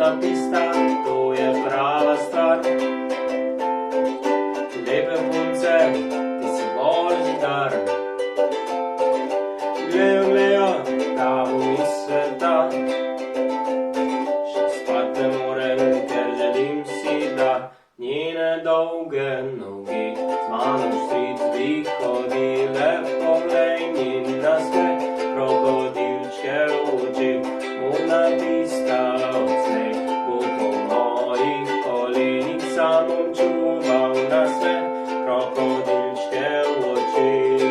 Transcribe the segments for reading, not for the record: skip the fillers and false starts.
Modna pista, to je prava stvar. Lepe punce, ti si božji dar. Glejo, glejo, ta bo iz sveta. Še spat ne morem, ker želim si, da njene dolge noge z mano v stric bi hodile. Poglej njen nasmeh, krokodilčke v očeh. Modna pista odslej bo po mojih kolenih, sam bom čuval nasmeh, krokodilčke v očeh.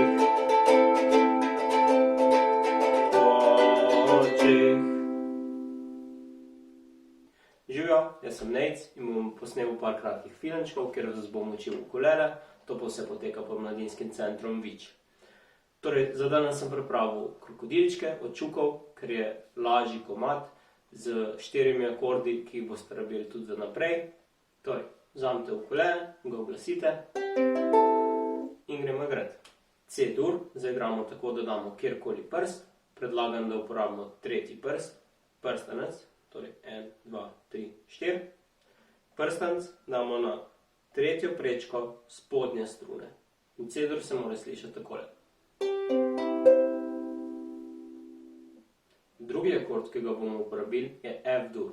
Živijo, jaz sem Nejc in bom posnel par kratkih filmčkov, kjer vas bom učil ukulele, to pa vse poteka pod Mladinskim centrom Vič. Torej, za danes sem pripravil krokodilčke od Čukov, ker je lažji komad z 4 akordi, ki jih boste rabili tudi za naprej. Torej, vzamete ukulele, ga oglasite in gremo igrat. C-dur zaigramo tako, da damo kjerkoli prst, predlagam, da uporabimo tretji prst, prstanec, torej 1, 2, 3, 4. Prstanec damo na tretjo prečko spodnje strune in C-dur se mora slišati takole. Drugi akord, ki ga bomo uporabili, je F-dur.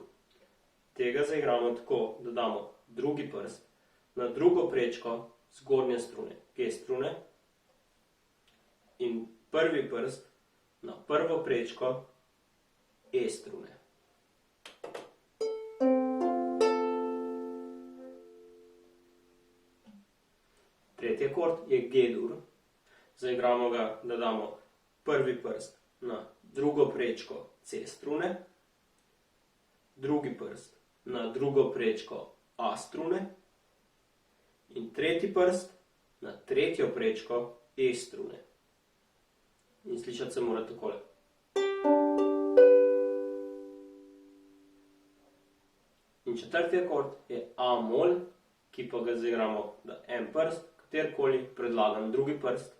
Tega zaigramo tako, da damo drugi prst na drugo prečko zgornje strune, G-strune, in prvi prst na prvo prečko E-strune. Tretji akord je G-dur. Zaigramo ga, da damo prvi prst na drugo prečko C-strune, drugi prst na drugo prečko A-strune in tretji prst na tretjo prečko E-strune. In slišati se mora takole. In četrti akord je A-mol, ki pa ga zaigramo, da en prst, katerkoli, predlagam drugi prst,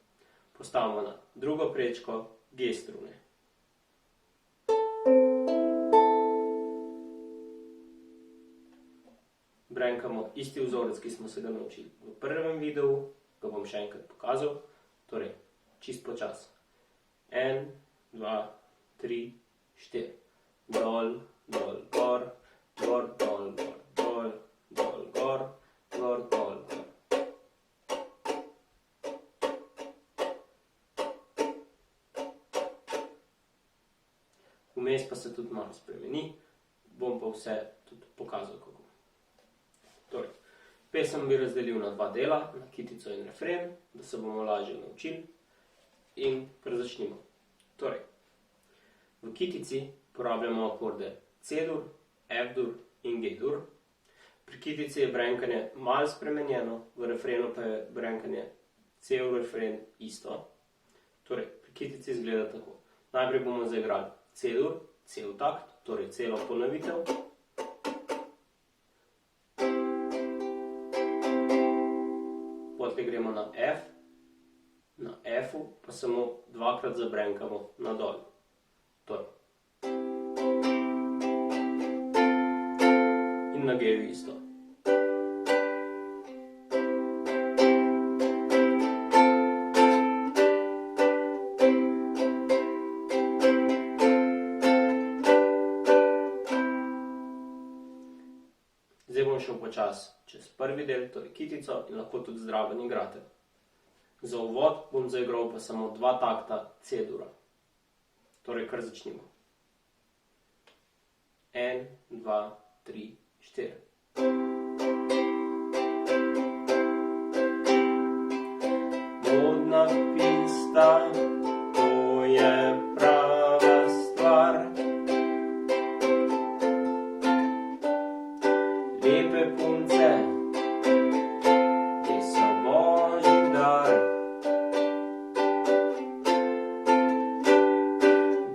postavimo na drugo prečko G-strune. Brenkamo isti vzorec, ki smo se ga naučili v prvem videu, ga bom še enkrat pokazal, torej čist počas. 1, 2, 3, 4. Dol, dol, gor, gor, dol, gor, dol, dol, gor, gor, dol, gor. Vmes pa se tudi malo spremeni, bom pa vse tudi pokazal, kako. Torej, pesem bi razdelil na dva dela, na kitico in refren, da se bomo lažje naučili in kar začnimo. Torej, v kitici porabljamo akorde C-dur, F-dur in G-dur. Pri kitici je brenkanje malo spremenjeno, v refrenu pa je brenkanje cel refren isto. Torej, pri kitici izgleda tako. Najprej bomo zaigrali C-dur, cel takt, torej celo ponovitev. Potem gremo na F, na F-u pa samo dvakrat zabrenkamo na dol. Torej. In na G-ju isto. Zdaj bom šel počas čez prvi del, torej kitico, in lahko tudi zraven igrate. Za uvod bom zaigral pa samo dva takta C-dura. Torej, kar začnimo. 1, 2, 3, 4. Modna pista, to je prava stvar. Lepe punce, ti so božji dar.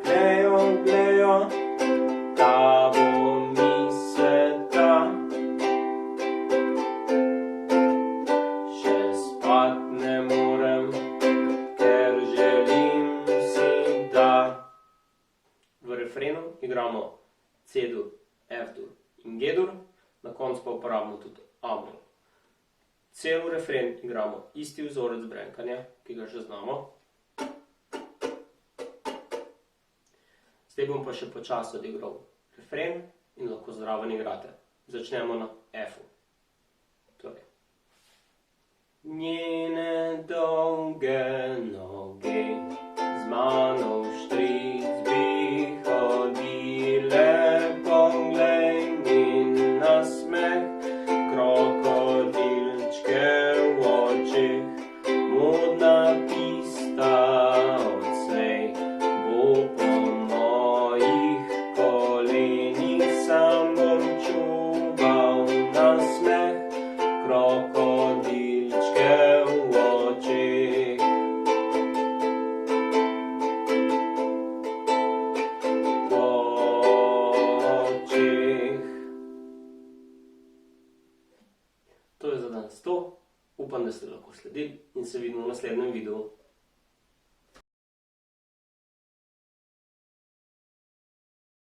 Glejo, glejo, ta bo mi sveta. Še spat ne morem, ker želim si, da. V refrenu igramo C-dur, F-dur in G-dur, na koncu pa uporabimo tudi A-mol. Cel refren igramo isti vzorec brenkanja, ki ga že znamo. Zdaj bom pa še počasi odigral refren in lahko zraven igrate. Začnemo na F-u. Torej. Njene dolge noge z mano v štric bi hodile, poglej mi nasmeh, krokodilčke v očih, modna pista odslej bo po mojih kolenih, sam bom čuval nasmeh, krokodilčke v očih. To je za danes to. Upam, da ste lahko sledili in se vidimo v naslednjem videu.